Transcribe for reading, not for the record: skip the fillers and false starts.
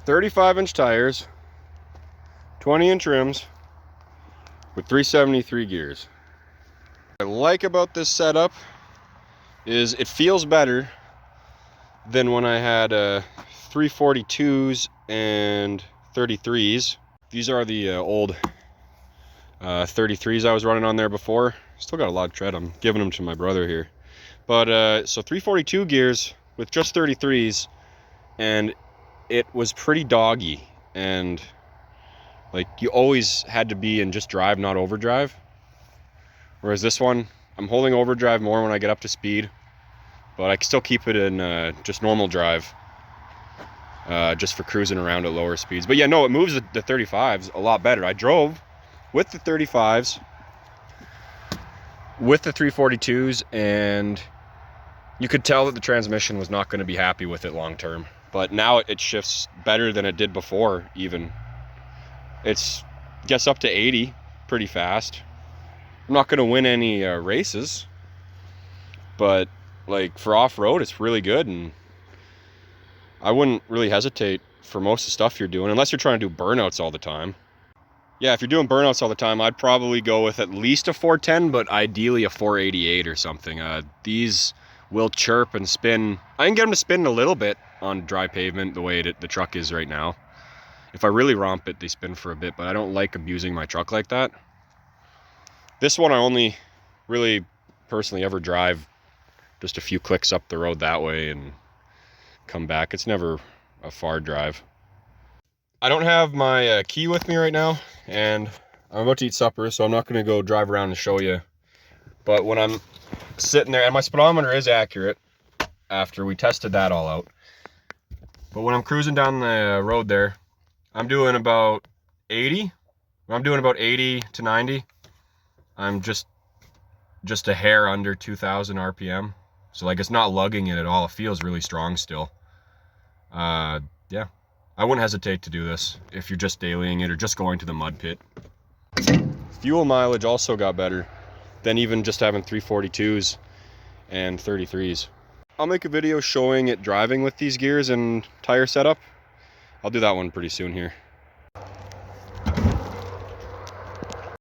35-inch tires, 20-inch rims, with 373 gears. What I like about this setup is it feels better than when I had 342s and 33s. These are the old 33s I was running on there before. Still got a lot of tread. I'm giving them to my brother here. But so 342 gears with just 33s, and it was pretty doggy, and like you always had to be in just drive, not overdrive. Whereas this one, I'm holding overdrive more when I get up to speed, but I can still keep it in just normal drive, just for cruising around at lower speeds. But yeah, no, it moves the 35s a lot better. I drove with the 35s, with the 342s, and you could tell that the transmission was not going to be happy with it long term. But now it shifts better than it did before even. It's gets up to 80 pretty fast. I'm not going to win any races, but like for off-road, it's really good, and I wouldn't really hesitate for most of the stuff you're doing, unless you're trying to do burnouts all the time. Yeah, if you're doing burnouts all the time, I'd probably go with at least a 410, but ideally a 488 or something. These will chirp and spin. I can get them to spin a little bit on dry pavement the way the truck is right now. If I really romp it, they spin for a bit, but I don't like abusing my truck like that. This one I only really personally ever drive just a few clicks up the road that way and come back. It's never a far drive. I don't have my key with me right now, and I'm about to eat supper, so I'm not going to go drive around and show you. But when I'm sitting there, and my speedometer is accurate after we tested that all out, but when I'm cruising down the road there, I'm doing about 80. I'm doing about 80 to 90. I'm just a hair under 2,000 RPM. So like it's not lugging it at all. It feels really strong still. Yeah, I wouldn't hesitate to do this if you're just dailying it or just going to the mud pit. Fuel mileage also got better than even just having 342s and 33s. I'll make a video showing it driving with these gears and tire setup. I'll do that one pretty soon here.